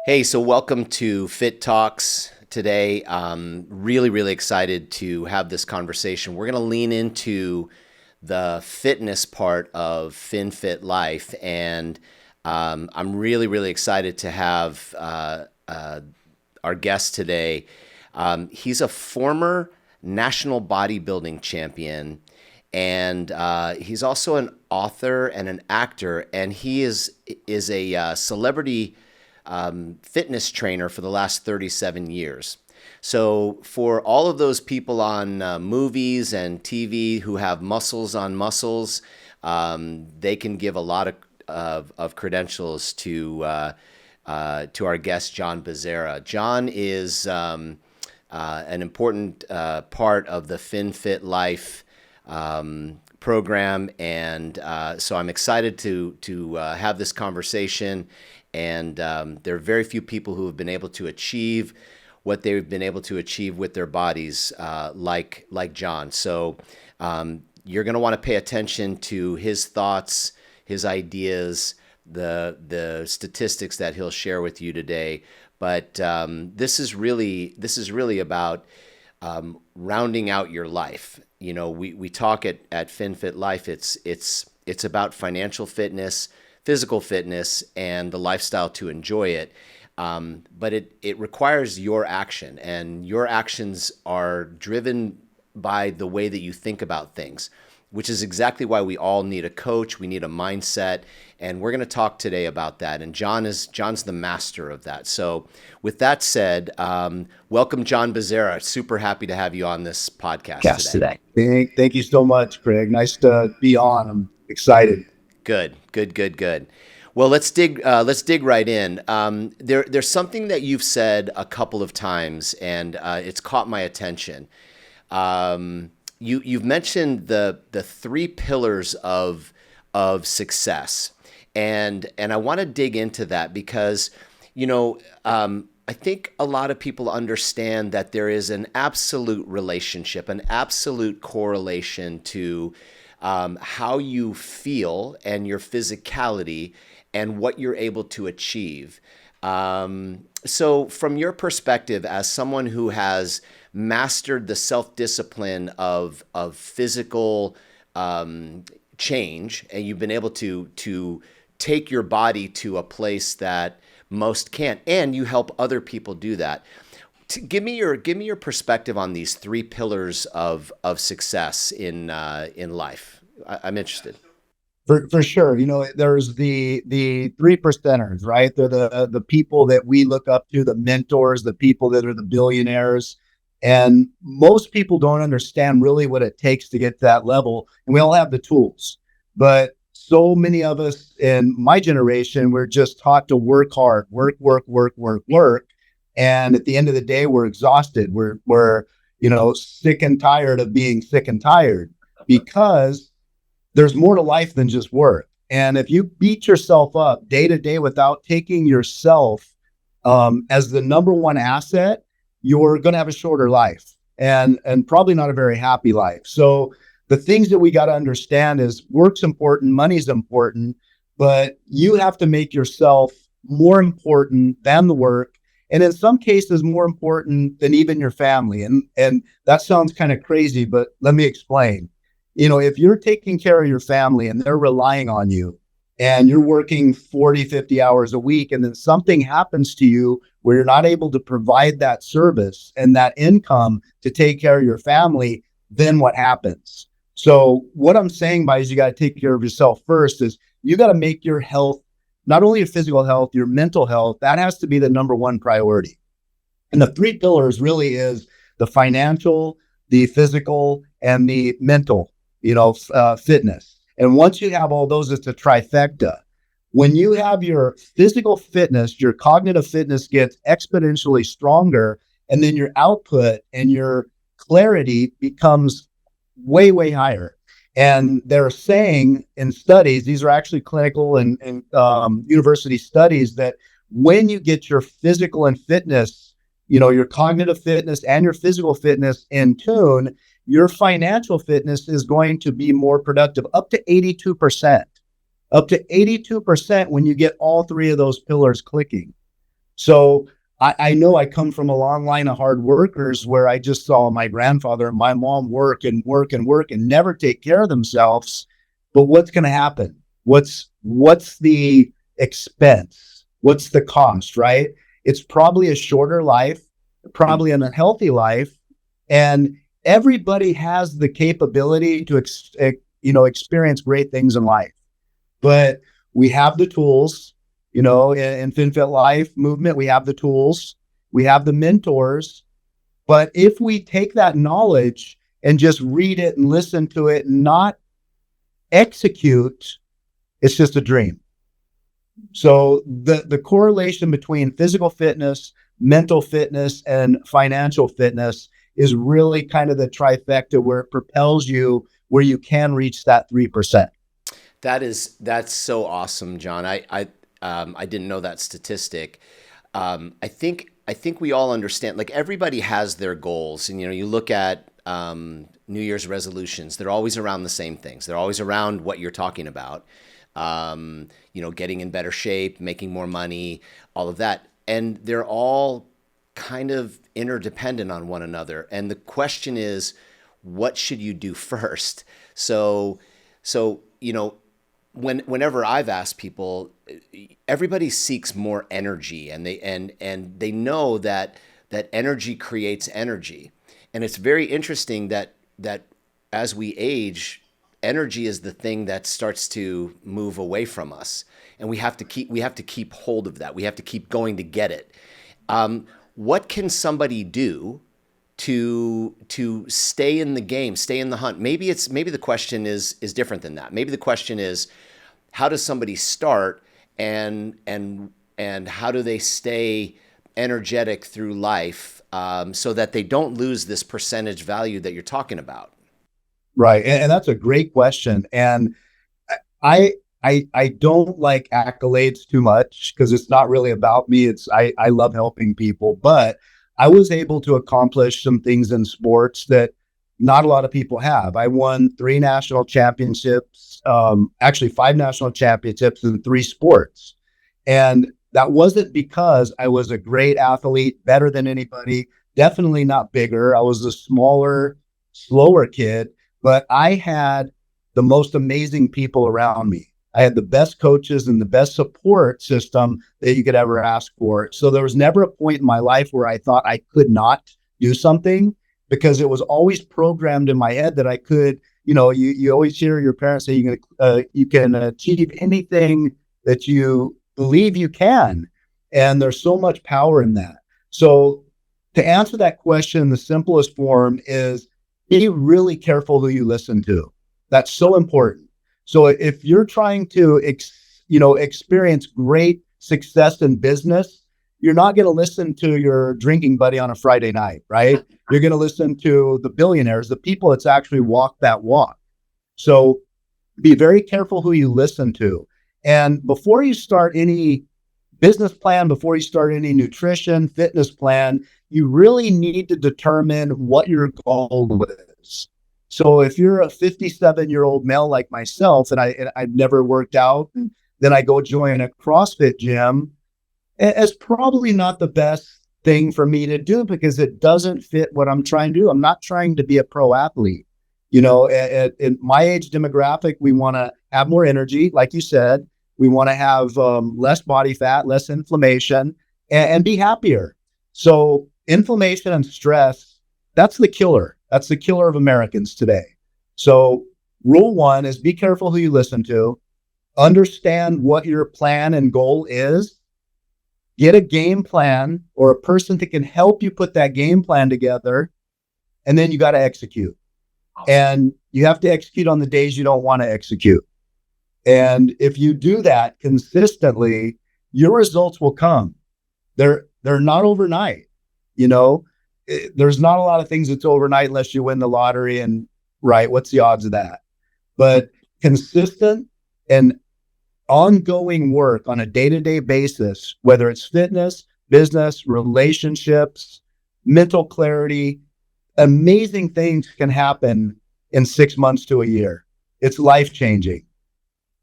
Hey, so welcome to Fit Talks today. Really excited to have this conversation. We're going to lean into the fitness part of FinFit Life, and I'm really excited to have our guest today. He's a former national bodybuilding champion, and he's also an author and an actor, and he is a celebrity fitness trainer for the last 37 years. So for all of those people on movies and TV who have muscles on muscles, they can give a lot of credentials to our guest, John Bezerra. John is an important part of the FinFit Life program, and so I'm excited to have this conversation. And there are very few people who have been able to achieve what they've been able to achieve with their bodies, like John. So you're going to want to pay attention to his thoughts, his ideas, the statistics that he'll share with you today. But this is really about rounding out your life. You know, we talk at FinFit Life. It's about financial fitness, physical fitness, and the lifestyle to enjoy it. But it requires your action, and your actions are driven by the way that you think about things, which is exactly why we all need a coach. We need a mindset, and we're going to talk today about that. And John's the master of that. So with that said, welcome, John Bezerra. Super happy to have you on this podcast today. Thank you so much, Craig. Nice to be on. I'm excited. Good. Well, let's dig right in. There's something that you've said a couple of times, and it's caught my attention. You've mentioned the three pillars of success, and I want to dig into that because, I think a lot of people understand that there is an absolute relationship, an absolute correlation to how you feel and your physicality and what you're able to achieve. So from your perspective, as someone who has mastered the self-discipline of physical change, and you've been able to take your body to a place that most can't, and you help other people do that. Give me your perspective on these three pillars of success in life. I'm interested. For sure. There's the three percenters, right? They're the people that we look up to, the mentors, the people that are the billionaires. And most people don't understand really what it takes to get to that level. And we all have the tools. But so many of us in my generation, we're just taught to work hard, work. And at the end of the day, we're exhausted. We're sick and tired of being sick and tired, because there's more to life than just work. And if you beat yourself up day to day without taking yourself as the number one asset, you're going to have a shorter life and probably not a very happy life. So the things that we got to understand is work's important, money's important, but you have to make yourself more important than the work. And in some cases, more important than even your family. And that sounds kind of crazy, but let me explain. If you're taking care of your family and they're relying on you, and you're working 40, 50 hours a week, and then something happens to you where you're not able to provide that service and that income to take care of your family, then what happens? So what I'm saying by is you got to take care of yourself first is you got to make your health, not only your physical health, your mental health, that has to be the number one priority. And the three pillars really is the financial, the physical, and the mental, fitness. And once you have all those, it's a trifecta. When you have your physical fitness, your cognitive fitness gets exponentially stronger, and then your output and your clarity becomes way higher. And they're saying in studies, these are actually clinical and university studies, that when you get your physical and fitness, your cognitive fitness and your physical fitness in tune, your financial fitness is going to be more productive, up to 82%. Up to 82% when you get all three of those pillars clicking. So I know I come from a long line of hard workers where I just saw my grandfather and my mom work and work and work and never take care of themselves. But what's going to happen? What's the expense? What's the cost, right? It's probably a shorter life, probably an unhealthy life, and everybody has the capability to experience great things in life. But we have the tools, in FinFit Life movement, we have the tools, we have the mentors. But if we take that knowledge and just read it and listen to it and not execute, it's just a dream. So the correlation between physical fitness, mental fitness, and financial fitness is really kind of the trifecta where it propels you where you can reach that 3%. That's so awesome, John. I didn't know that statistic. I think we all understand. Like everybody has their goals, and you look at New Year's resolutions. They're always around the same things. They're always around what you're talking about. Getting in better shape, making more money, all of that, and they're all kind of interdependent on one another. And the question is, what should you do first? So whenever I've asked people, everybody seeks more energy, and they know that energy creates energy. And it's very interesting that as we age, energy is the thing that starts to move away from us, and we have to keep hold of that. We have to keep going to get it. What can somebody do to stay in the game, stay in the hunt? Maybe the question is different than that. Maybe the question is, how does somebody start, and how do they stay energetic through life, so that they don't lose this percentage value that you're talking about? Right. And that's a great question. And I I don't like accolades too much because it's not really about me. I love helping people, but I was able to accomplish some things in sports that not a lot of people have. I won 3 national championships, actually 5 national championships in 3 sports. And that wasn't because I was a great athlete, better than anybody, definitely not bigger. I was a smaller, slower kid, but I had the most amazing people around me. I had the best coaches and the best support system that you could ever ask for. So there was never a point in my life where I thought I could not do something because it was always programmed in my head that I could. You always hear your parents say you can achieve anything that you believe you can. And there's so much power in that. So to answer that question, the simplest form is be really careful who you listen to. That's so important. So if you're trying to, experience great success in business, you're not going to listen to your drinking buddy on a Friday night, right? You're going to listen to the billionaires, the people that's actually walked that walk. So be very careful who you listen to. And before you start any business plan, before you start any nutrition, fitness plan, you really need to determine what your goal is. So if you're a 57-year-old male like myself, and I've never worked out, then I go join a CrossFit gym, it's probably not the best thing for me to do because it doesn't fit what I'm trying to do. I'm not trying to be a pro athlete. At my age demographic, we want to have more energy, like you said. We want to have less body fat, less inflammation, and be happier. So inflammation and stress, that's the killer. That's the killer of Americans today. So rule one is be careful who you listen to. Understand what your plan and goal is. Get a game plan or a person that can help you put that game plan together. And then you got to execute. And you have to execute on the days you don't want to execute. And if you do that consistently, your results will come. They're not overnight. There's not a lot of things that's overnight unless you win the lottery, and right, what's the odds of that? But consistent and ongoing work on a day-to-day basis, whether it's fitness, business, relationships, mental clarity, amazing things can happen in 6 months to a year. It's life-changing.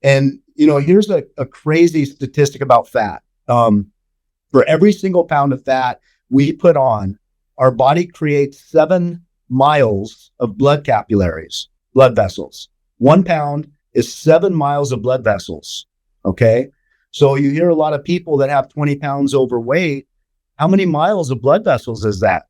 And, here's a crazy statistic about fat. For every single pound of fat we put on, our body creates 7 miles of blood capillaries, blood vessels. 1 pound is 7 miles of blood vessels. Okay. So you hear a lot of people that have 20 pounds overweight. How many miles of blood vessels is that?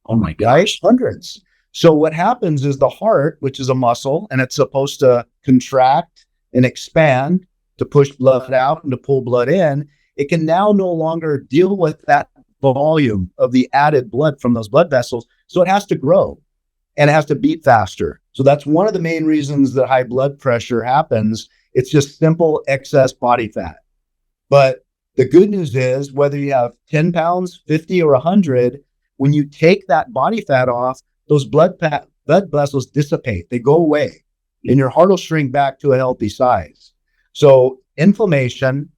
Oh my Right? gosh. Hundreds. So what happens is the heart, which is a muscle, and it's supposed to contract and expand to push blood out and to pull blood in, it can now no longer deal with that volume of the added blood from those blood vessels. So it has to grow and it has to beat faster. So that's one of the main reasons that high blood pressure happens. It's just simple excess body fat. But the good news is whether you have 10 pounds, 50 or 100, when you take that body fat off, those blood vessels dissipate. They go away and your heart will shrink back to a healthy size. So inflammation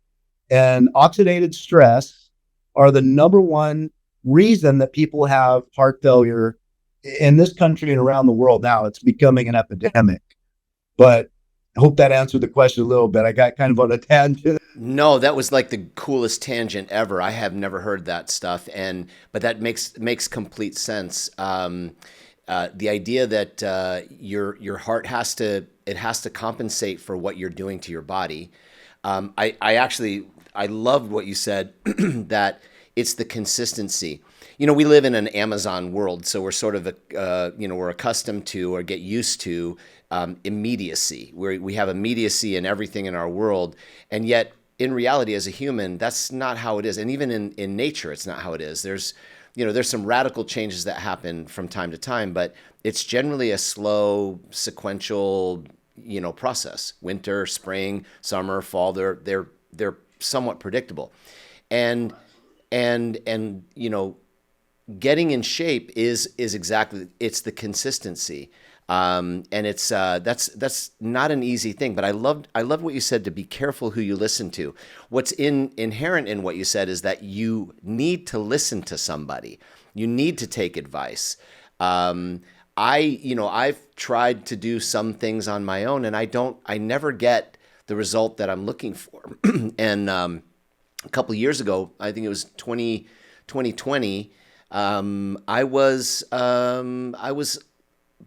and oxidative stress are the number one reason that people have heart failure in this country and around the world now. It's becoming an epidemic. But I hope that answered the question a little bit. I got kind of on a tangent. No, that was like the coolest tangent ever. I have never heard that stuff, and but that makes complete sense. The idea that your heart has to compensate for what you're doing to your body. I actually I loved what you said that it's the consistency. You know, we live in an Amazon world, so we're sort of we're accustomed to or get used to immediacy. We have immediacy in everything in our world, and yet in reality, as a human, that's not how it is. And even in nature, it's not how it is. There's some radical changes that happen from time to time, but it's generally a slow, sequential, process. Winter, spring, summer, fall, they're somewhat predictable. And getting in shape is exactly, it's the consistency. And it's that's not an easy thing, but I loved what you said, to be careful who you listen to. What's inherent in what you said is that you need to listen to somebody. You need to take advice. I've tried to do some things on my own, and I never get the result that I'm looking for. And a couple of years ago, I think it was 2020, I was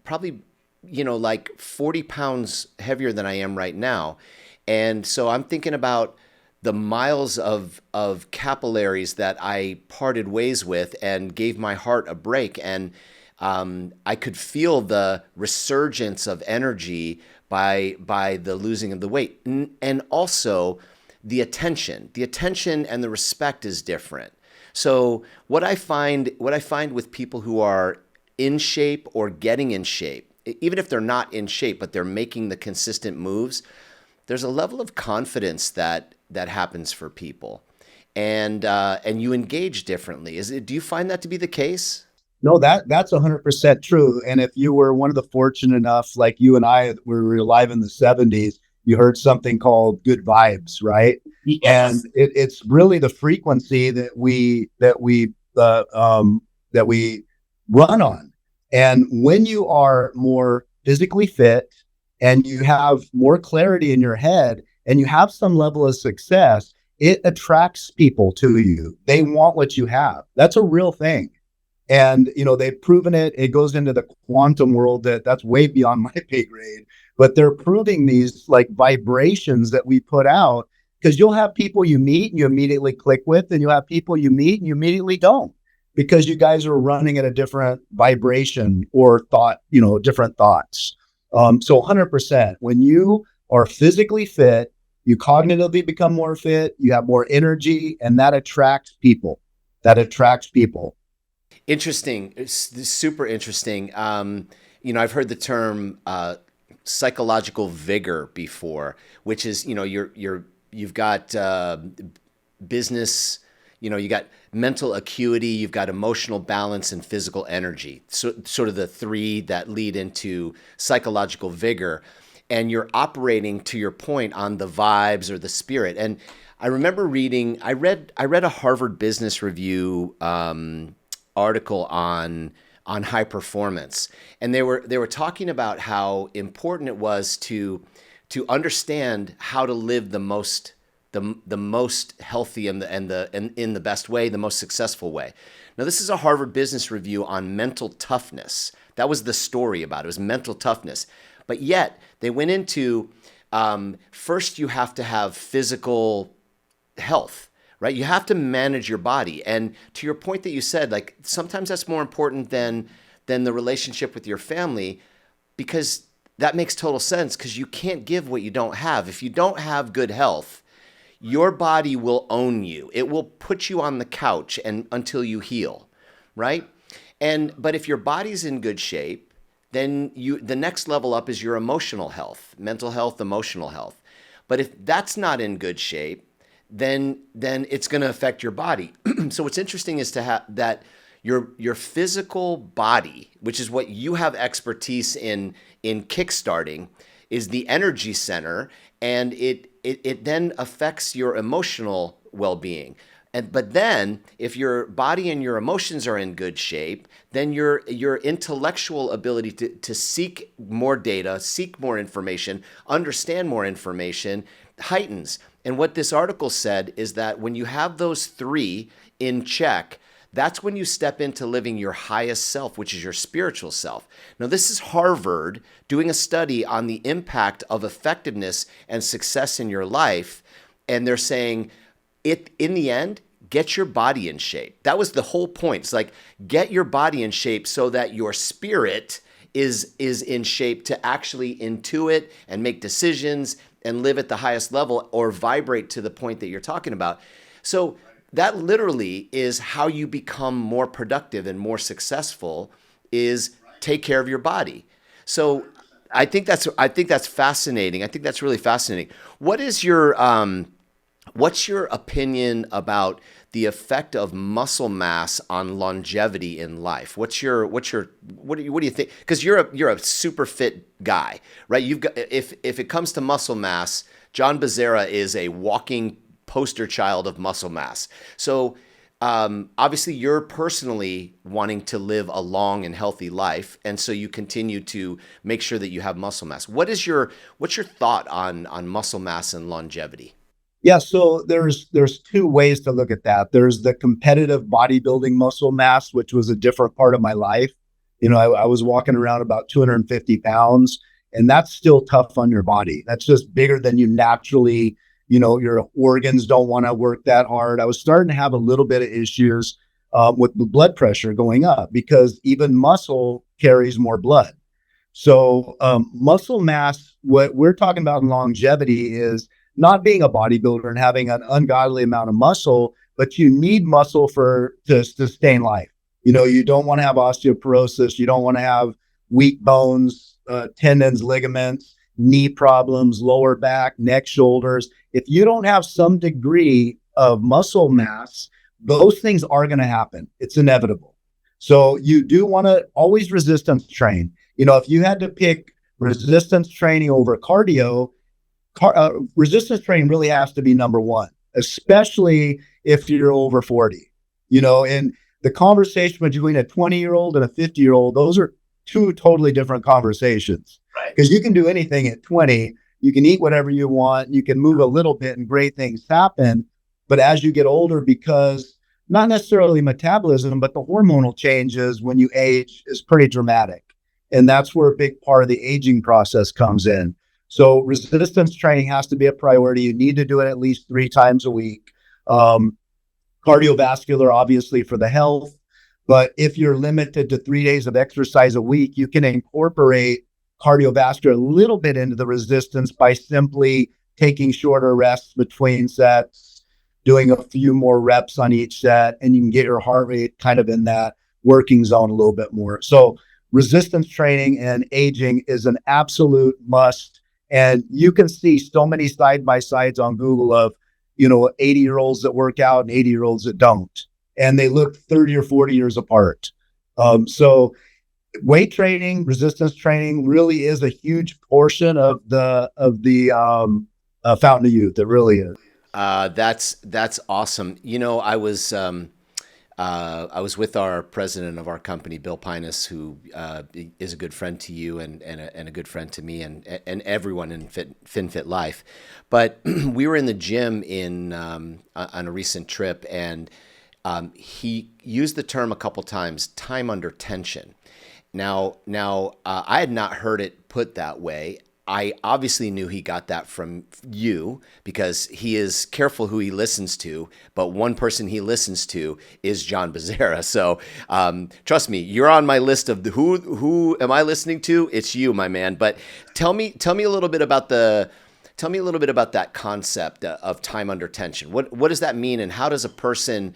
probably like 40 pounds heavier than I am right now. And so I'm thinking about the miles of capillaries that I parted ways with and gave my heart a break. And I could feel the resurgence of energy by the losing of the weight. And also the attention and the respect is different. So what I find with people who are in shape or getting in shape, even if they're not in shape, but they're making the consistent moves, there's a level of confidence that happens for people, and you engage differently. Do you find that to be the case? No, that's 100% true. And if you were one of the fortunate enough, like you and I, we were alive in the 70s, you heard something called good vibes, right? Yes. And it's really the frequency that we run on. And when you are more physically fit and you have more clarity in your head and you have some level of success, it attracts people to you. They want what you have. That's a real thing. And they've proven it. It goes into the quantum world that's way beyond my pay grade. But they're proving these like vibrations that we put out, because you'll have people you meet and you immediately click with, and you'll have people you meet and you immediately don't, because you guys are running at a different vibration or thought, different thoughts. So 100%, when you are physically fit, you cognitively become more fit, you have more energy, and that attracts people. Interesting. It's super interesting. I've heard the term psychological vigor before, which is, you've got business, you got mental acuity, you've got emotional balance, and physical energy. So sort of the three that lead into psychological vigor. And you're operating, to your point, on the vibes or the spirit. And I remember I read a Harvard Business Review article on high performance, and they were talking about how important it was to understand how to live the most the most healthy and in the best way, the most successful way. Now, this is a Harvard Business Review on mental toughness. That was the story about it. It was mental toughness. But yet they went into first you have to have physical health, right? You have to manage your body. And to your point that you said, like sometimes that's more important than the relationship with your family, because that makes total sense, because you can't give what you don't have. If you don't have good health, your body will own you. It will put you on the couch and until you heal, right? But if your body's in good shape, then the next level up is your emotional health, mental health, emotional health. But if that's not in good shape, then it's going to affect your body. So what's interesting is to have that your physical body, which is what you have expertise in kickstarting, is the energy center, and it then affects your emotional well-being. But then if your body and your emotions are in good shape, then your intellectual ability to seek more data, seek more information, understand more information heightens. And what this article said is that when you have those three in check, that's when you step into living your highest self, which is your spiritual self. Now, this is Harvard doing a study on the impact of effectiveness and success in your life. And they're saying, in the end, get your body in shape. That was the whole point. It's like, get your body in shape so that your spirit is in shape to actually intuit and make decisions and live at the highest level, or vibrate to the point that you're talking about. So that literally is how you become more productive and more successful, is take care of your body. So I think that's fascinating. I think that's really fascinating. What's your opinion about the effect of muscle mass on longevity in life? What do you think? Because you're a super fit guy, right? You've got, if it comes to muscle mass, John Bezerra is a walking poster child of muscle mass. So obviously you're personally wanting to live a long and healthy life, and so you continue to make sure that you have muscle mass. What's your thought on muscle mass and longevity? Yeah, so there's two ways to look at that. There's the competitive bodybuilding muscle mass, which was a different part of my life. I was walking around about 250 pounds, and that's still tough on your body. That's just bigger than you naturally, your organs don't want to work that hard. I was starting to have a little bit of issues with the blood pressure going up, because even muscle carries more blood. So muscle mass, what we're talking about in longevity, is not being a bodybuilder and having an ungodly amount of muscle, but you need muscle to sustain life. You don't want to have osteoporosis. You don't want to have weak bones, tendons, ligaments, knee problems, lower back, neck, shoulders. If you don't have some degree of muscle mass, those things are going to happen. It's inevitable. So you do want to always resistance train. If you had to pick resistance training over cardio, resistance training really has to be number one, especially if you're over 40. And the conversation between a 20-year-old and a 50-year-old, those are two totally different conversations. Right. Because you can do anything at 20. You can eat whatever you want. You can move a little bit and great things happen. But as you get older, because not necessarily metabolism, but the hormonal changes when you age is pretty dramatic. And that's where a big part of the aging process comes in. So resistance training has to be a priority. You need to do it at least 3 times a week. Cardiovascular, obviously, for the health. But if you're limited to 3 days of exercise a week, you can incorporate cardiovascular a little bit into the resistance by simply taking shorter rests between sets, doing a few more reps on each set, and you can get your heart rate kind of in that working zone a little bit more. So resistance training and aging is an absolute must. And you can see so many side-by-sides on Google of, 80-year-olds that work out and 80-year-olds that don't. And they look 30 or 40 years apart. So weight training, resistance training really is a huge portion of the Fountain of Youth. It really is. That's awesome. I was I was with our president of our company, Bill Pinus, who is a good friend to you and a good friend to me and everyone in FinFit Life. But we were in the gym on a recent trip, and he used the term a couple times, time under tension. Now, I had not heard it put that way. I obviously knew he got that from you because he is careful who he listens to, but one person he listens to is John Bezerra. So trust me, you're on my list of who am I listening to? It's you, my man. But tell me a little bit about that concept of time under tension. What does that mean, and how does a person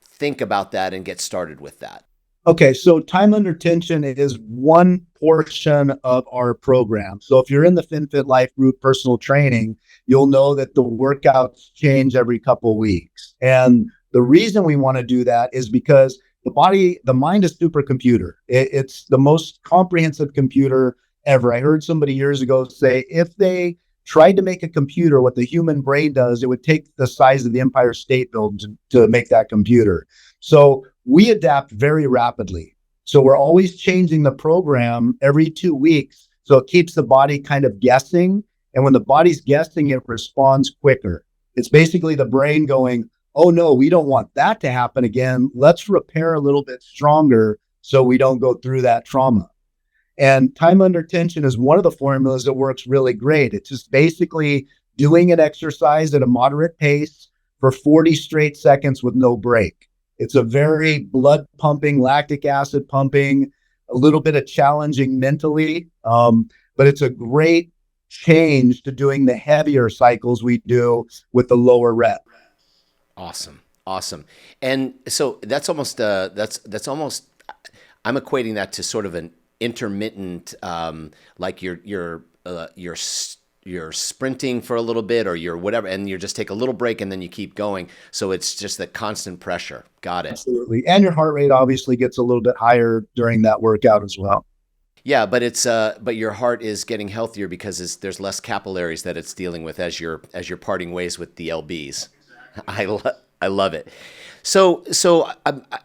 think about that and get started with that? Okay, so time under tension is one portion of our program. So if you're in the FinFit Life group personal training, you'll know that the workouts change every couple of weeks. And the reason we want to do that is because the mind is supercomputer. It's the most comprehensive computer ever. I heard somebody years ago say if they tried to make a computer what the human brain does, it would take the size of the Empire State Building to make that computer. So we adapt very rapidly. So we're always changing the program every 2 weeks. So it keeps the body kind of guessing. And when the body's guessing, it responds quicker. It's basically the brain going, oh no, we don't want that to happen again. Let's repair a little bit stronger so we don't go through that trauma. And time under tension is one of the formulas that works really great. It's just basically doing an exercise at a moderate pace for 40 straight seconds with no break. It's a very blood pumping, lactic acid pumping, a little bit of challenging mentally, but it's a great change to doing the heavier cycles we do with the lower rep. Awesome. And so that's almost I'm equating that to sort of an intermittent, like you're sprinting for a little bit or you're whatever, and you just take a little break and then you keep going. So it's just the constant pressure. Got it. Absolutely. And your heart rate obviously gets a little bit higher during that workout as well. Yeah, but your heart is getting healthier because there's less capillaries that it's dealing with as you're parting ways with the LBs. I love it. So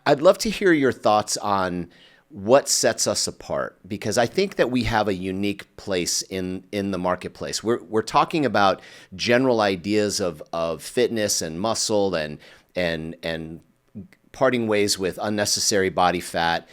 I'd love to hear your thoughts on what sets us apart, because I think that we have a unique place in the marketplace. We're talking about general ideas of fitness and muscle and parting ways with unnecessary body fat.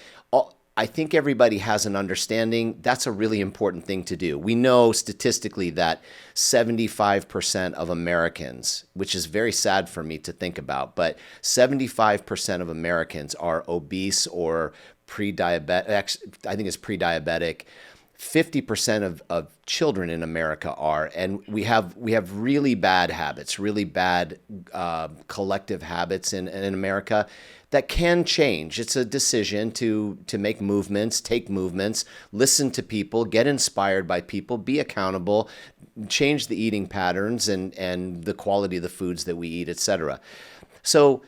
I think everybody has an understanding that's a really important thing to do. We know statistically that 75% of Americans, which is very sad for me to think about, but 75% of Americans are obese or pre-diabetic. I think it's pre-diabetic. 50% of children in America are, and we have really bad habits, really bad collective habits in America that can change. It's a decision to make movements, take movements, listen to people, get inspired by people, be accountable, change the eating patterns and the quality of the foods that we eat, etc. So,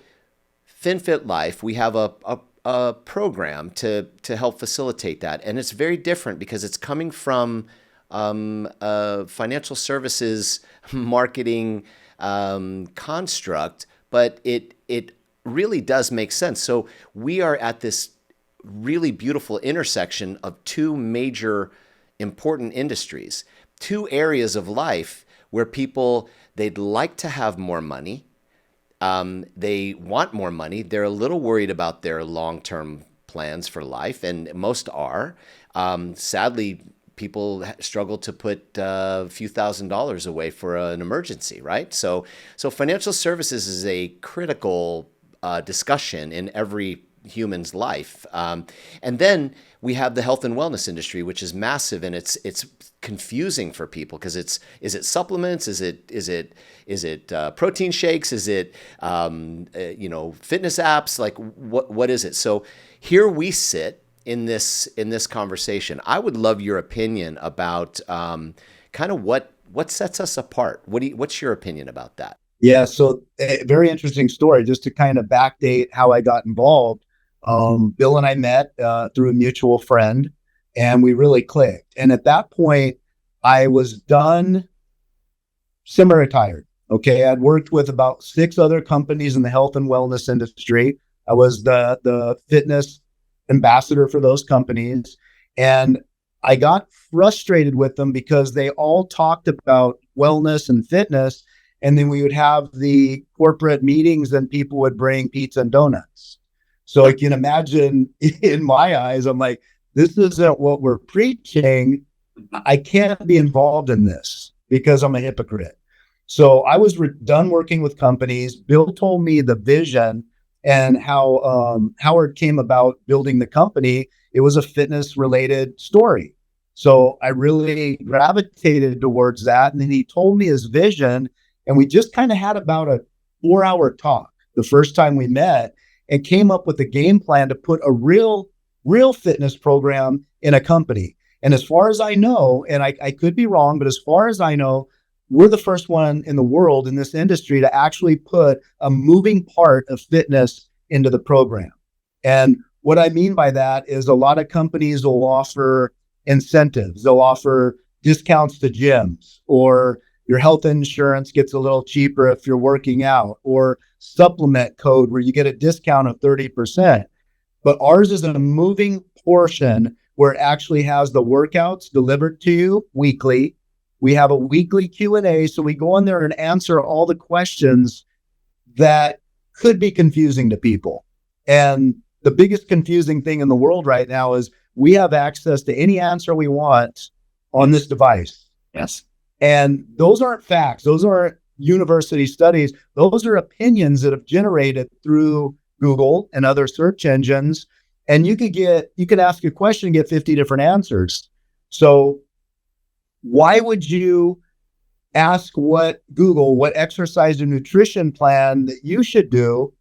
FinFit Life, we have a program to help facilitate that, and it's very different because it's coming from a financial services marketing construct, but it really does make sense. So we are at this really beautiful intersection of two major important industries, two areas of life where they'd like to have more money. They want more money. They're a little worried about their long-term plans for life, and most are. Sadly, people struggle to put a few $1,000s away for an emergency, right? So financial services is a critical discussion in every human's life. And then we have the health and wellness industry, which is massive, and it's confusing for people because is it supplements? Is it protein shakes? Is it fitness apps? Like what is it? So here we sit in this conversation. I would love your opinion about kind of what sets us apart. What's your opinion about that? Yeah, so a very interesting story. Just to kind of backdate how I got involved. Bill and I met through a mutual friend, and we really clicked. And at that point, I was done, semi-retired. Okay, I'd worked with about 6 other companies in the health and wellness industry. I was the fitness ambassador for those companies. And I got frustrated with them because they all talked about wellness and fitness. And then we would have the corporate meetings and people would bring pizza and donuts. So I can imagine in my eyes, I'm like, this isn't what we're preaching. I can't be involved in this because I'm a hypocrite. So I was done working with companies. Bill told me the vision and how Howard came about building the company. It was a fitness related story. So I really gravitated towards that. And then he told me his vision, and we just kind of had about a 4-hour talk the first time we met and came up with a game plan to put a real fitness program in a company. And as far as I know, and I could be wrong, but as far as I know, we're the first one in the world in this industry to actually put a moving part of fitness into the program. And what I mean by that is a lot of companies will offer incentives. They'll offer discounts to gyms, or your health insurance gets a little cheaper if you're working out, or supplement code where you get a discount of 30%. But ours is a moving portion where it actually has the workouts delivered to you weekly. We have a weekly Q&A, so we go in there and answer all the questions that could be confusing to people. And the biggest confusing thing in the world right now is we have access to any answer we want on this device. Yes. And those aren't facts. Those aren't university studies. Those are opinions that have generated through Google and other search engines. And you could ask a question and get 50 different answers. So why would you ask Google what exercise and nutrition plan that you should do?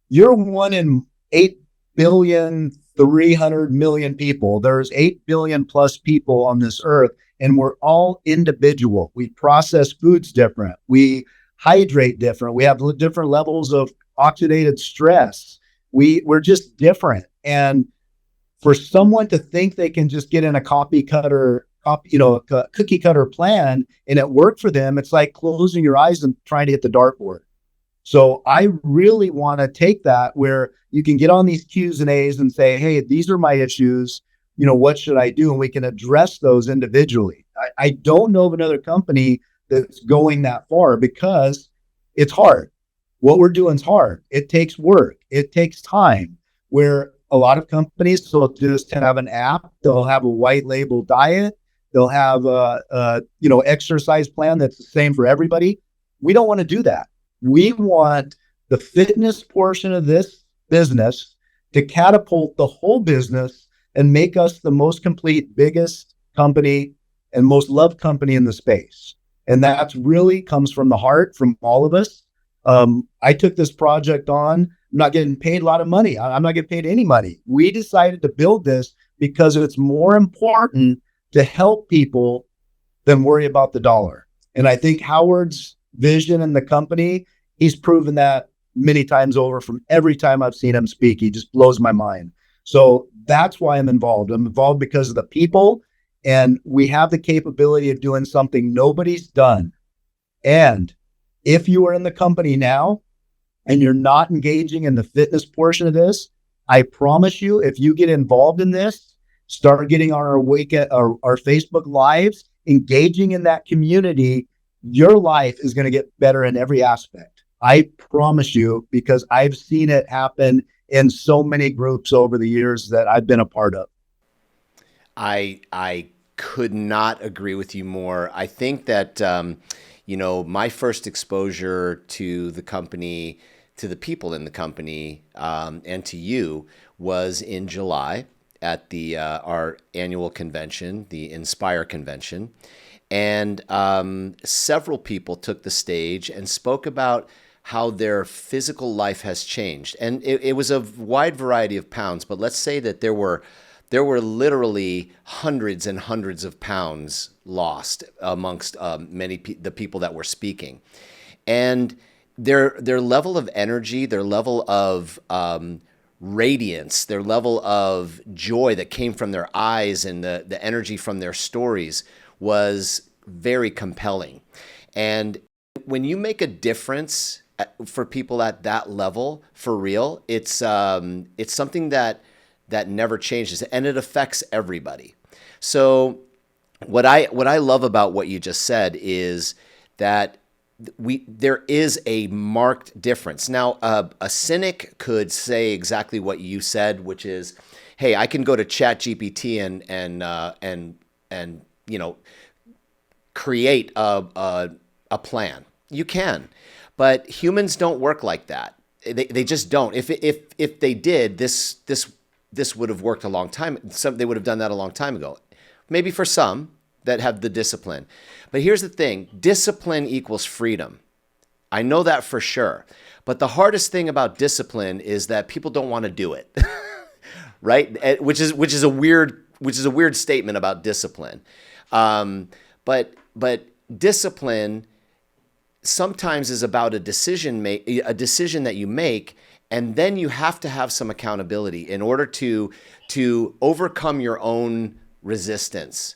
You're one in 8,300,000,000 people. There's 8 billion plus people on this earth, and we're all individual. We process foods different. We hydrate different. We have different levels of oxidative stress. We're just different. And for someone to think they can just get in a cookie cutter plan and it worked for them, it's like closing your eyes and trying to hit the dartboard. So I really want to take that where you can get on these Q's and A's and say, hey, these are my issues. What should I do? And we can address those individually. I don't know of another company that's going that far because it's hard. What we're doing is hard. It takes work. It takes time. Where a lot of companies will just have an app. They'll have a white label diet. They'll have a exercise plan that's the same for everybody. We don't want to do that. We want the fitness portion of this business to catapult the whole business and make us the most complete, biggest company and most loved company in the space. And that really comes from the heart from all of us. I took this project on. I'm not getting paid a lot of money. I'm not getting paid any money. We decided to build this because it's more important to help people than worry about the dollar. And I think Howard's vision in the company, he's proven that many times over. From every time I've seen him speak, he just blows my mind. So that's why I'm involved. I'm involved because of the people, and we have the capability of doing something nobody's done. And if you are in the company now and you're not engaging in the fitness portion of this, I promise you, if you get involved in this, start getting on our Facebook lives, engaging in that community, your life is going to get better in every aspect. I promise you, because I've seen it happen in so many groups over the years that I've been a part of. I could not agree with you more. I think that, my first exposure to the company, to the people in the company, and to you was in July at our annual convention, the Inspire convention. And several people took the stage and spoke about how their physical life has changed. And it was a wide variety of pounds, but let's say that there were literally hundreds and hundreds of pounds lost amongst the people that were speaking. And their level of energy, their level of radiance, their level of joy that came from their eyes and the energy from their stories was very compelling. And when you make a difference for people at that level, for real, it's something that never changes, and it affects everybody. So what I love about what you just said is that there is a marked difference. Now, a cynic could say exactly what you said, which is, "Hey, I can go to ChatGPT and create a plan." You can, but humans don't work like that. They just don't. If they did, this would have worked a long time. They would have done that a long time ago. Maybe for some that have the discipline. But here's the thing, discipline equals freedom. I know that for sure. But the hardest thing about discipline is that people don't want to do it. Right? Which is a weird statement about discipline. But discipline sometimes is about a decision that you make, and then you have to have some accountability in order to overcome your own resistance.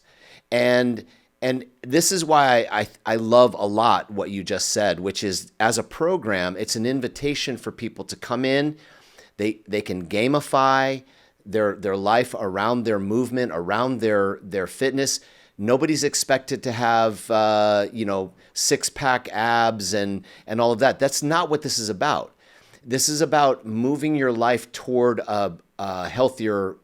And this is why I love a lot what you just said, which is, as a program, it's an invitation for people to come in. They can gamify their life around their movement, around their fitness. Nobody's expected to have six-pack abs and all of that. That's not what this is about. This is about moving your life toward a healthier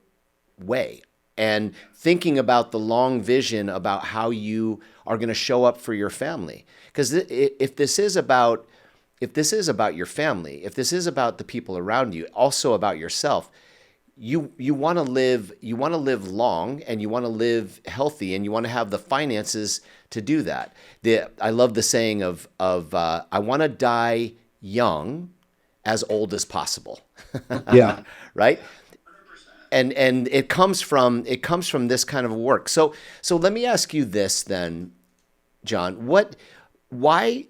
way, and thinking about the long vision about how you are going to show up for your family. Because if this is about your family, if this is about the people around you, also about yourself, you want to live long, and you want to live healthy, and you want to have the finances to do that. I love the saying of I want to die young, as old as possible. Yeah. Right? And it comes from this kind of work. So let me ask you this then, John. Why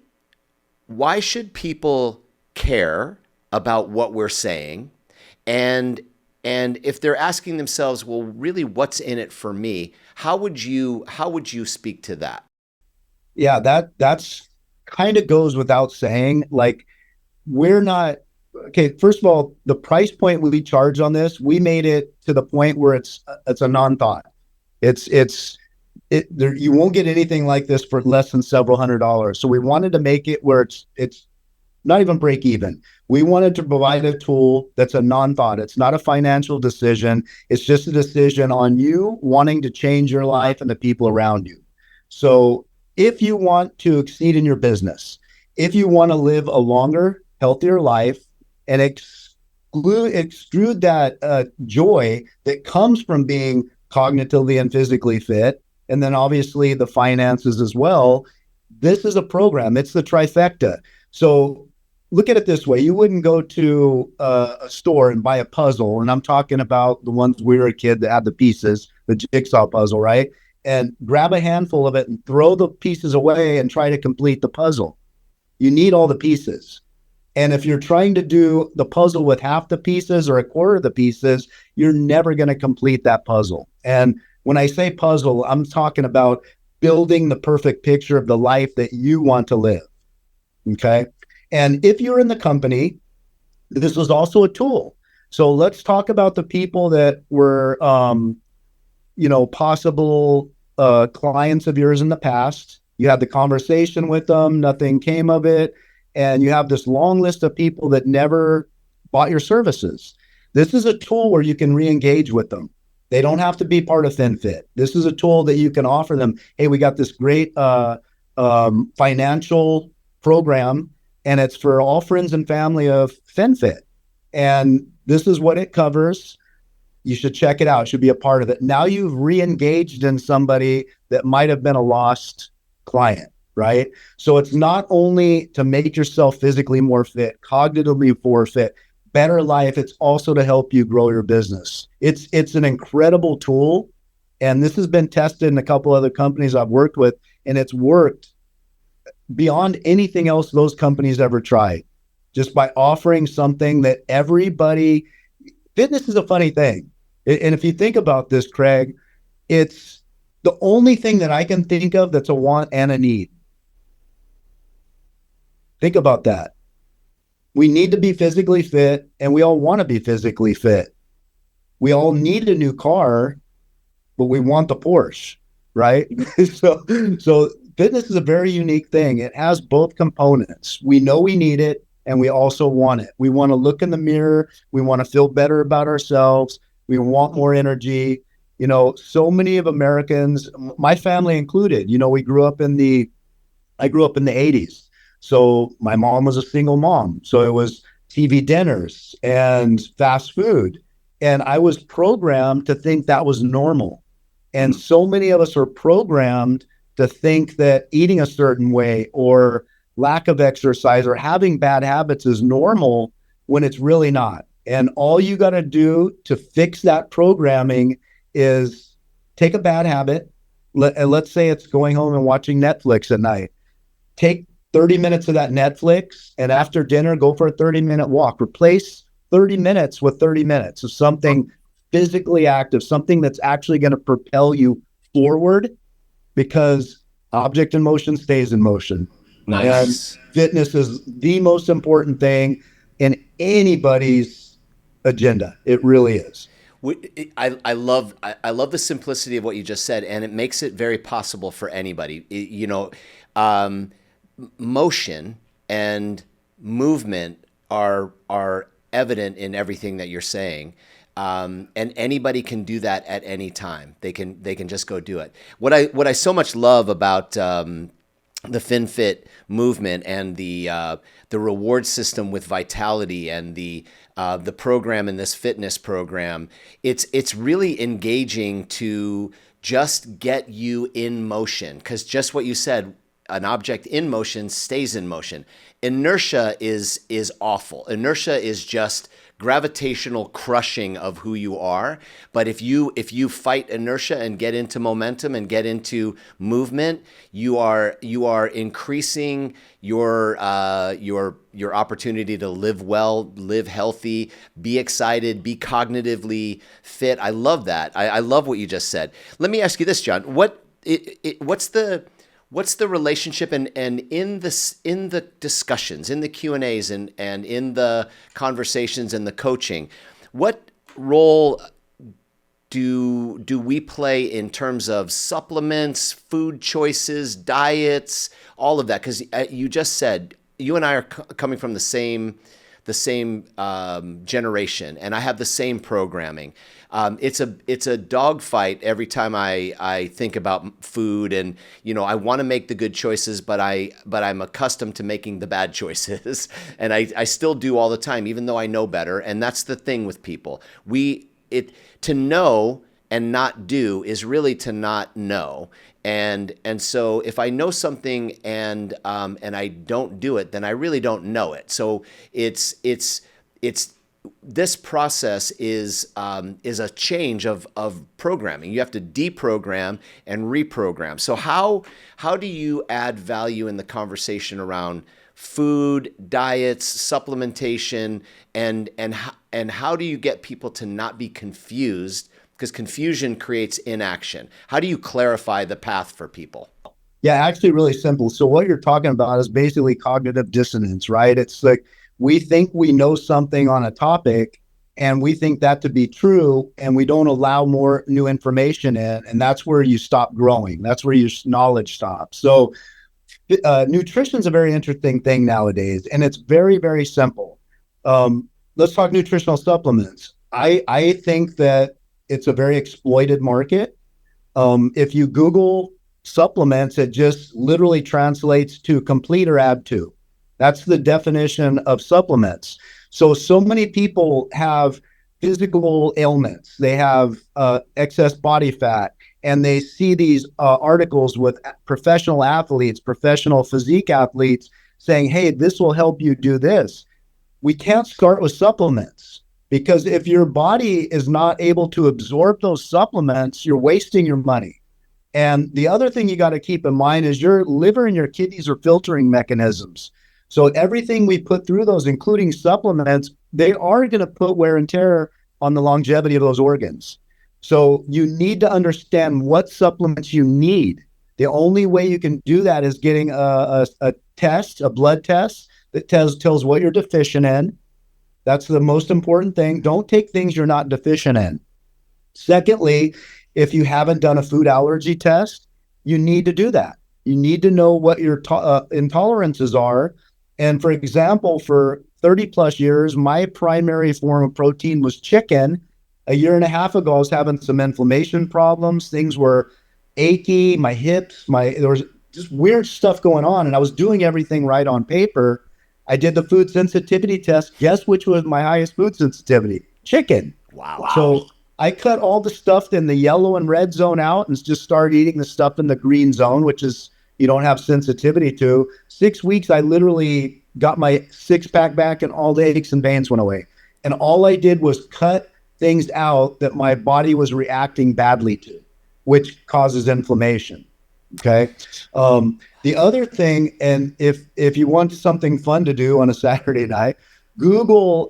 should people care about what we're saying? And if they're asking themselves, well, really, what's in it for me? How would you speak to that? Yeah, that's kind of goes without saying. Like, we're not okay. First of all, the price point we charge on this, we made it to the point where it's a non-thought. You won't get anything like this for less than several $100s. So we wanted to make it where it's not even break even. We wanted to provide a tool that's a non-thought. It's not a financial decision. It's just a decision on you wanting to change your life and the people around you. So if you want to exceed in your business, if you want to live a longer, healthier life, and extrude that joy that comes from being cognitively and physically fit, and then obviously the finances as well, this is a program. It's the trifecta. So look at it this way. You wouldn't go to a store and buy a puzzle, and I'm talking about the ones we were a kid that had the pieces, the jigsaw puzzle, right? And grab a handful of it and throw the pieces away and try to complete the puzzle. You need all the pieces. And if you're trying to do the puzzle with half the pieces or a quarter of the pieces, you're never going to complete that puzzle. And when I say puzzle, I'm talking about building the perfect picture of the life that you want to live. Okay. And if you're in the company, this was also a tool. So let's talk about the people that were, possible clients of yours in the past. You had the conversation with them, nothing came of it. And you have this long list of people that never bought your services. This is a tool where you can re-engage with them. They don't have to be part of FinFit. This is a tool that you can offer them. Hey, we got this great financial program, and it's for all friends and family of FinFit. And this is what it covers. You should check it out. It should be a part of it. Now you've re-engaged in somebody that might have been a lost client, right? So it's not only to make yourself physically more fit, cognitively more fit, better life, it's also to help you grow your business. It's an incredible tool. And this has been tested in a couple other companies I've worked with, and it's worked beyond anything else those companies ever tried. Just by offering something that everybody, fitness is a funny thing. And if you think about this, Craig, it's the only thing that I can think of that's a want and a need. Think about that. We need to be physically fit, and we all want to be physically fit. We all need a new car, but we want the Porsche, right? so, so fitness is a very unique thing. It has both components. We know we need it, and we also want it. We want to look in the mirror. We want to feel better about ourselves. We want more energy. You know, so many of Americans, my family included, you know, I grew up in the 80s. So my mom was a single mom. So it was TV dinners and fast food. And I was programmed to think that was normal. And so many of us are programmed to think that eating a certain way or lack of exercise or having bad habits is normal when it's really not. And all you got to do to fix that programming is take a bad habit. Let's say it's going home and watching Netflix at night. Take 30 minutes of that Netflix, and after dinner, go for a 30-minute walk. Replace 30 minutes with 30 minutes of something physically active, something that's actually going to propel you forward, because object in motion stays in motion. Nice. And fitness is the most important thing in anybody's agenda. It really is. I love the simplicity of what you just said, and it makes it very possible for anybody. Um, Motion and movement are evident in everything that you're saying. And anybody can do that at any time. They can just go do it. What I so much love about the FinFit movement and the reward system with Vitality and the program in this fitness program, it's really engaging to just get you in motion, because just what you said, an object in motion stays in motion. Inertia is awful. Inertia is just gravitational crushing of who you are. But if you fight inertia and get into momentum and get into movement, you are increasing your opportunity to live well, live healthy, be excited, be cognitively fit. I love that. I love what you just said. Let me ask you this, John. What's the relationship and in the discussions, in the Q&As and in the conversations and the coaching, what role do we play in terms of supplements, food choices, diets, all of that? Because you just said you and I are coming from the same generation, and I have the same programming. It's a dogfight every time I think about food, and I want to make the good choices, but I'm accustomed to making the bad choices, and I still do all the time, even though I know better. And that's the thing with people. To know and not do is really to not know. And so if I know something and I don't do it, then I really don't know it. So it's this process is a change of programming. You have to deprogram and reprogram. So how do you add value in the conversation around food, diets, supplementation, and how do you get people to not be confused? Because confusion creates inaction. How do you clarify the path for people? Yeah, actually really simple. So what you're talking about is basically cognitive dissonance, right? It's like we think we know something on a topic and we think that to be true, and we don't allow more new information in, and that's where you stop growing. That's where your knowledge stops. So nutrition is a very interesting thing nowadays, and it's very, very simple. Let's talk nutritional supplements. I think that it's a very exploited market. If you Google supplements, it just literally translates to complete or add to. That's the definition of supplements. So many people have physical ailments. They have excess body fat, and they see these articles with professional athletes, professional physique athletes saying, hey, this will help you do this. We can't start with supplements, because if your body is not able to absorb those supplements, you're wasting your money. And the other thing you got to keep in mind is your liver and your kidneys are filtering mechanisms. So everything we put through those, including supplements, they are going to put wear and tear on the longevity of those organs. So you need to understand what supplements you need. The only way you can do that is getting a test, a blood test, that tells what you're deficient in. That's the most important thing. Don't take things you're not deficient in. Secondly, if you haven't done a food allergy test, you need to do that. You need to know what your intolerances are. And for example, for 30 plus years, my primary form of protein was chicken. A year and a half ago, I was having some inflammation problems. Things were achy, my hips, there was just weird stuff going on. And I was doing everything right on paper. I did the food sensitivity test. Guess which was my highest food sensitivity? Chicken. Wow. So I cut all the stuff in the yellow and red zone out and just started eating the stuff in the green zone, which is you don't have sensitivity to. 6 weeks, I literally got my six-pack back and all the aches and pains went away. And all I did was cut things out that my body was reacting badly to, which causes inflammation. Okay. The other thing, and if you want something fun to do on a Saturday night, Google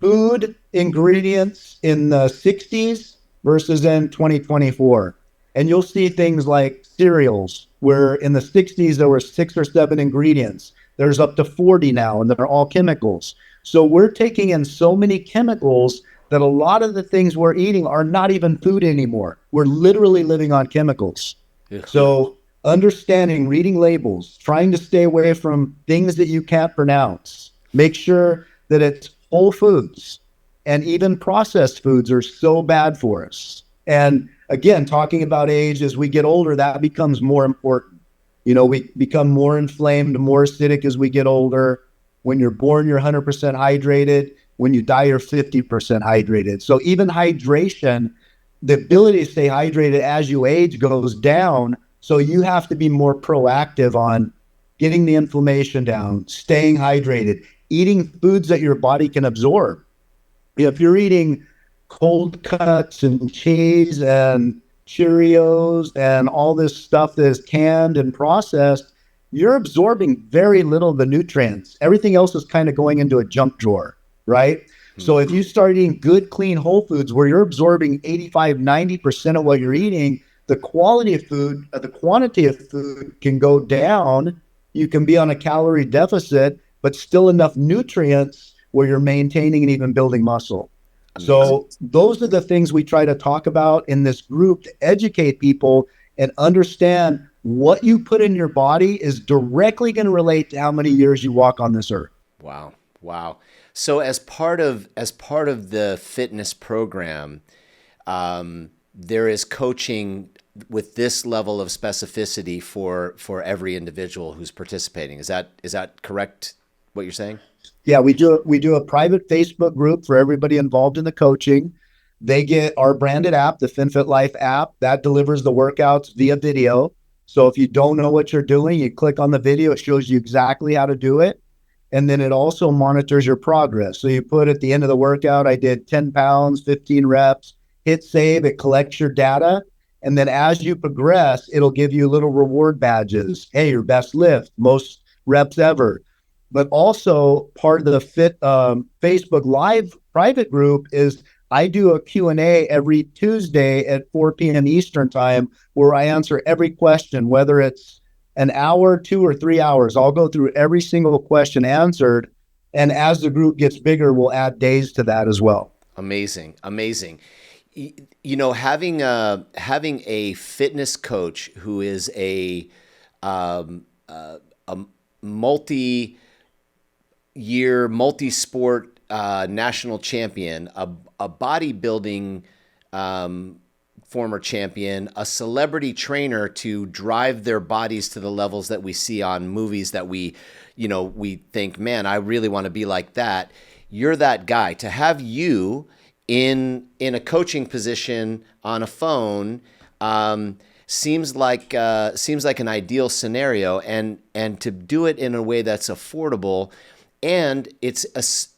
food ingredients in the 60s versus in 2024. And you'll see things like cereals, where in the 60s there were 6 or 7 ingredients. There's up to 40 now, and they're all chemicals. So we're taking in so many chemicals that a lot of the things we're eating are not even food anymore. We're literally living on chemicals. Yeah. So understanding, reading labels, trying to stay away from things that you can't pronounce. Make sure that it's whole foods, and even processed foods are so bad for us. And again, talking about age, as we get older, that becomes more important. You know, we become more inflamed, more acidic as we get older. When you're born, you're 100% hydrated. When you die, you're 50% hydrated. So even hydration, the ability to stay hydrated as you age goes down. So you have to be more proactive on getting the inflammation down, staying hydrated, eating foods that your body can absorb. If you're eating cold cuts and cheese and Cheerios and all this stuff that is canned and processed, you're absorbing very little of the nutrients. Everything else is kind of going into a junk drawer, right? Mm-hmm. So if you start eating good, clean whole foods where you're absorbing 85, 90% of what you're eating, the quality of food, the quantity of food can go down. You can be on a calorie deficit, but still enough nutrients where you're maintaining and even building muscle. Amazing. So those are the things we try to talk about in this group to educate people and understand what you put in your body is directly going to relate to how many years you walk on this earth. Wow. Wow. So as part of the fitness program, there is coaching with this level of specificity for every individual who's participating. Is that correct, what you're saying? Yeah, we do a private Facebook group for everybody involved in the coaching. They get our branded app, the FinFit Life app, that delivers the workouts via video. So if you don't know what you're doing, you click on the video, it shows you exactly how to do it. And then it also monitors your progress. So you put at the end of the workout, I did 10 pounds, 15 reps, hit save, it collects your data. And then as you progress, it'll give you little reward badges. Hey, your best lift, most reps ever. But also part of the Facebook Live private group is I do a Q&A every Tuesday at 4 p.m. Eastern time where I answer every question, whether it's an hour, 2 or 3 hours. I'll go through every single question answered. And as the group gets bigger, we'll add days to that as well. Amazing. Amazing. You know, having a fitness coach who is a multi-year, multi-sport national champion, a bodybuilding former champion, a celebrity trainer to drive their bodies to the levels that we see on movies that we think, man, I really want to be like that. You're that guy. To have you in a coaching position on a phone seems like an ideal scenario, and to do it in a way that's affordable, and it's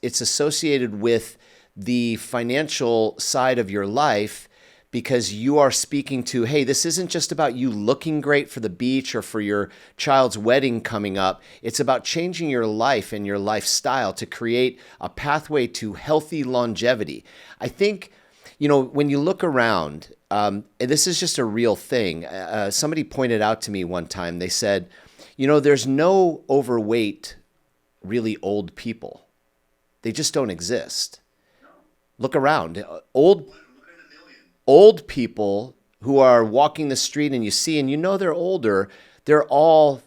associated with the financial side of your life, because you are speaking to, hey, this isn't just about you looking great for the beach or for your child's wedding coming up. It's about changing your life and your lifestyle to create a pathway to healthy longevity. I think, when you look around, and this is just a real thing. Somebody pointed out to me one time, they said, there's no overweight really old people. They just don't exist. Look around. Old people who are walking the street and you see and you know they're older, they're all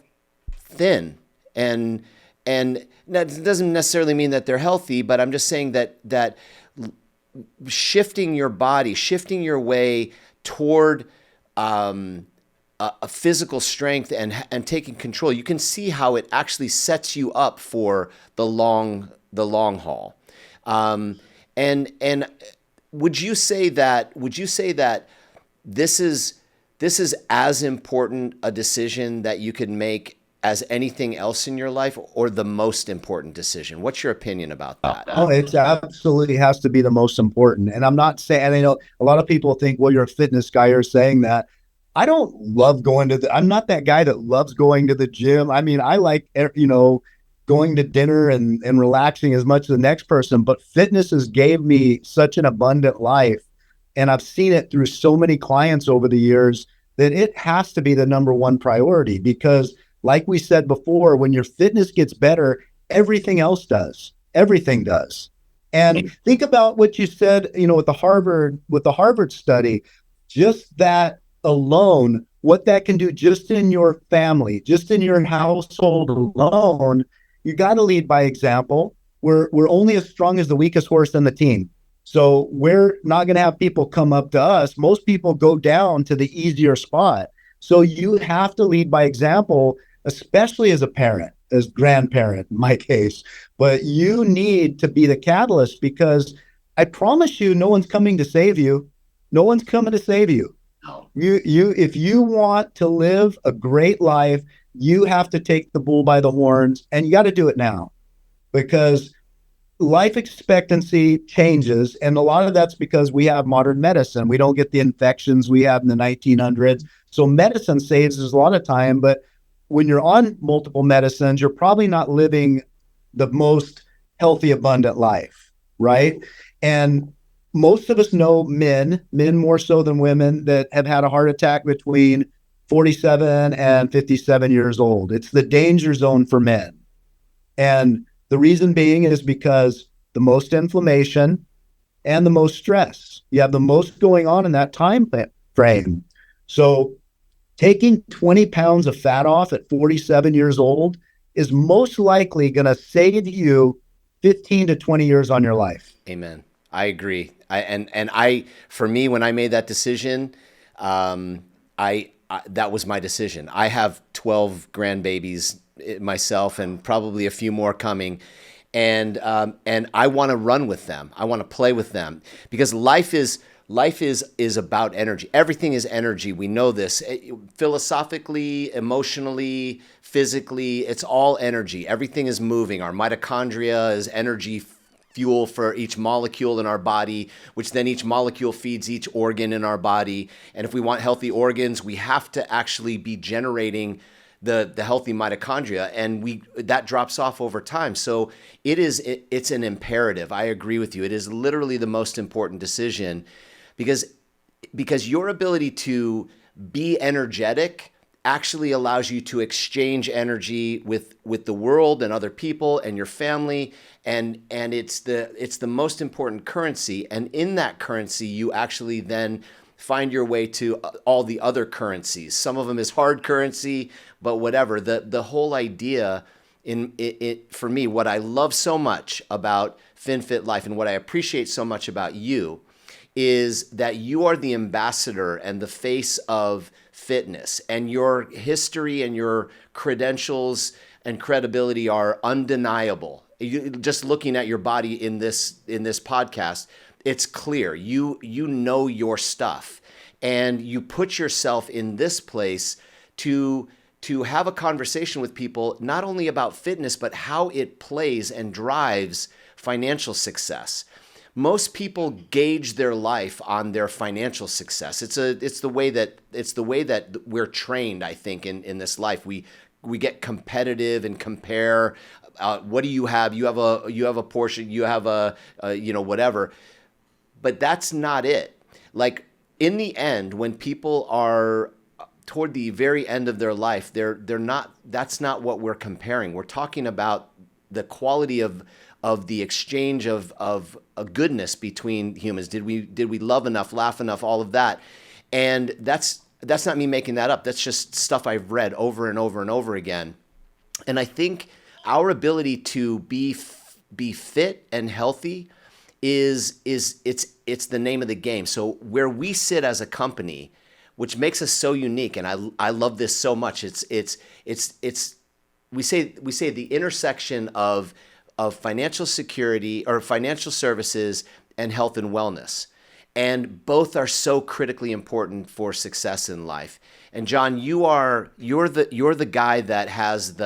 thin and that doesn't necessarily mean that they're healthy, but I'm just saying that shifting your body, shifting your way toward a physical strength and taking control, you can see how it actually sets you up for the long haul. And would you say that this is as important a decision that you could make as anything else in your life, or the most important decision? What's your opinion about that? Oh, it absolutely has to be the most important. And I'm not saying, and I know a lot of people think, well, you're a fitness guy, you're saying that. I don't love going to I'm not that guy that loves going to the gym. I mean, I like, going to dinner and relaxing as much as the next person, but fitness has gave me such an abundant life. And I've seen it through so many clients over the years that it has to be the number one priority because, like we said before, when your fitness gets better, everything else does. Everything does. And think about what you said, with the Harvard study, just that alone, what that can do just in your family, just in your household alone. You got to lead by example. We're only as strong as the weakest horse in the team. So we're not going to have people come up to us. Most people go down to the easier spot. So you have to lead by example, especially as a parent, as grandparent in my case. But you need to be the catalyst because I promise you, no one's coming to save you. No one's coming to save you. No. If you want to live a great life, you have to take the bull by the horns, and you got to do it now because life expectancy changes. And a lot of that's because we have modern medicine. We don't get the infections we had in the 1900s. So medicine saves us a lot of time. But when you're on multiple medicines, you're probably not living the most healthy, abundant life, right? And most of us know men more so than women, that have had a heart attack between 47 and 57 years old. It's the danger zone for men. And the reason being is because the most inflammation and the most stress. You have the most going on in that time frame. So taking 20 pounds of fat off at 47 years old is most likely going to save you 15 to 20 years on your life. Amen. I agree. For me, when I made that decision, that was my decision. I have 12 grandbabies myself, and probably a few more coming, and I want to run with them. I want to play with them because life is about energy. Everything is energy. We know this philosophically, emotionally, physically. It's all energy. Everything is moving. Our mitochondria is energy fuel for each molecule in our body, which then each molecule feeds each organ in our body. And if we want healthy organs, we have to actually be generating the healthy mitochondria, and that drops off over time. So it's an imperative. I agree with you. It is literally the most important decision because your ability to be energetic actually allows you to exchange energy with the world and other people and your family, and it's the most important currency. And in that currency, you actually then find your way to all the other currencies. Some of them is hard currency, but whatever. The whole idea for me, what I love so much about FinFit Life and what I appreciate so much about you is that you are the ambassador and the face of fitness, and your history and your credentials and credibility are undeniable. Just looking at your body in this podcast, it's clear. You know your stuff, and you put yourself in this place to have a conversation with people, not only about fitness, but how it plays and drives financial success. Most people gauge their life on their financial success. It's the way that we're trained, I think, in this life. We get competitive and compare. What do you have? You have a Porsche. You have a whatever. But that's not it. Like in the end, when people are toward the very end of their life, they're not. That's not what we're comparing. We're talking about the quality of the exchange of a goodness between humans. Did we love enough, laugh enough, all of that? And that's not me making that up. That's just stuff I've read over and over and over again. And I think our ability to be fit and healthy is it's the name of the game. So where we sit as a company, which makes us so unique, and I love this so much. It's we say the intersection of financial security or financial services and health and wellness. And both are so critically important for success in life. And John, you're the guy that has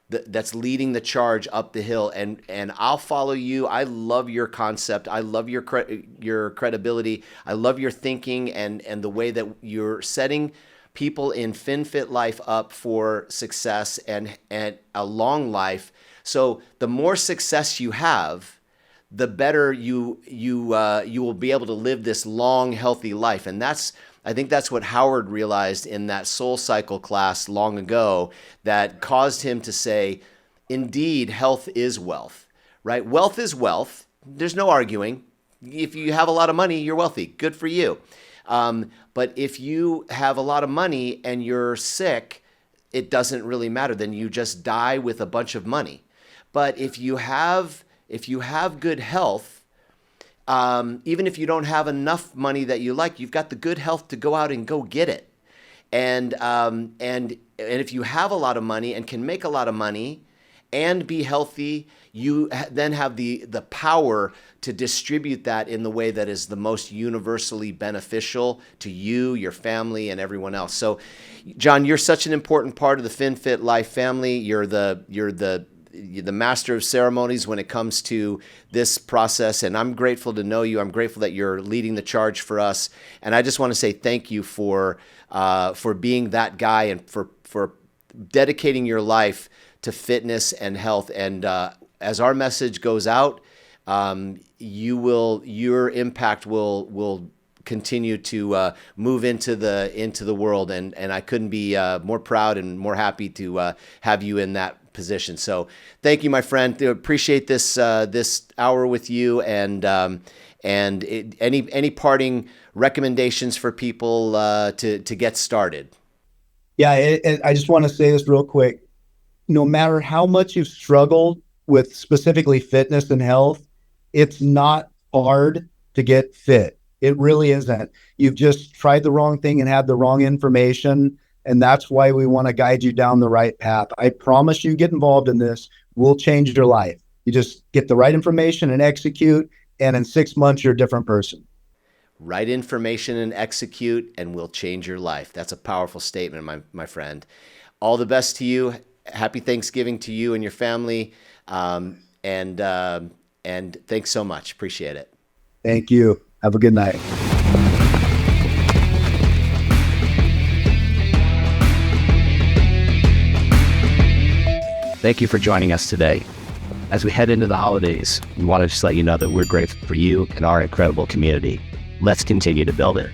that's leading the charge up the hill, and I'll follow you. I love your concept. I love your credibility. I love your thinking and the way that you're setting people in FinFit life up for success and a long life. So the more success you have, the better you will be able to live this long, healthy life. And I think that's what Howard realized in that Soul Cycle class long ago that caused him to say, indeed, health is wealth, right? Wealth is wealth. There's no arguing. If you have a lot of money, you're wealthy. Good for you. But if you have a lot of money and you're sick, it doesn't really matter. Then you just die with a bunch of money. But if you have good health, even if you don't have enough money that you like, you've got the good health to go out and go get it. And if you have a lot of money and can make a lot of money and be healthy, you then have the power to distribute that in the way that is the most universally beneficial to you, your family, and everyone else. So, John, you're such an important part of the FinFit Life family. You're the master of ceremonies when it comes to this process. And I'm grateful to know you. I'm grateful that you're leading the charge for us. And I just want to say thank you for being that guy and for dedicating your life to fitness and health. And as our message goes out, your impact will continue to move into the world. And I couldn't be more proud and more happy to have you in that position. So thank you, my friend. Appreciate this hour with you, and any parting recommendations for people to get started. Yeah, I just want to say this real quick. No matter how much you've struggled with specifically fitness and health, it's not hard to get fit. It really isn't. You've just tried the wrong thing and had the wrong information. And that's why we want to guide you down the right path. I promise you, get involved in this. We'll change your life. You just get the right information and execute. And in 6 months, you're a different person. Right information and execute, and we'll change your life. That's a powerful statement, my friend. All the best to you. Happy Thanksgiving to you and your family. And thanks so much. Appreciate it. Thank you. Have a good night. Thank you for joining us today. As we head into the holidays, we want to just let you know that we're grateful for you and our incredible community. Let's continue to build it.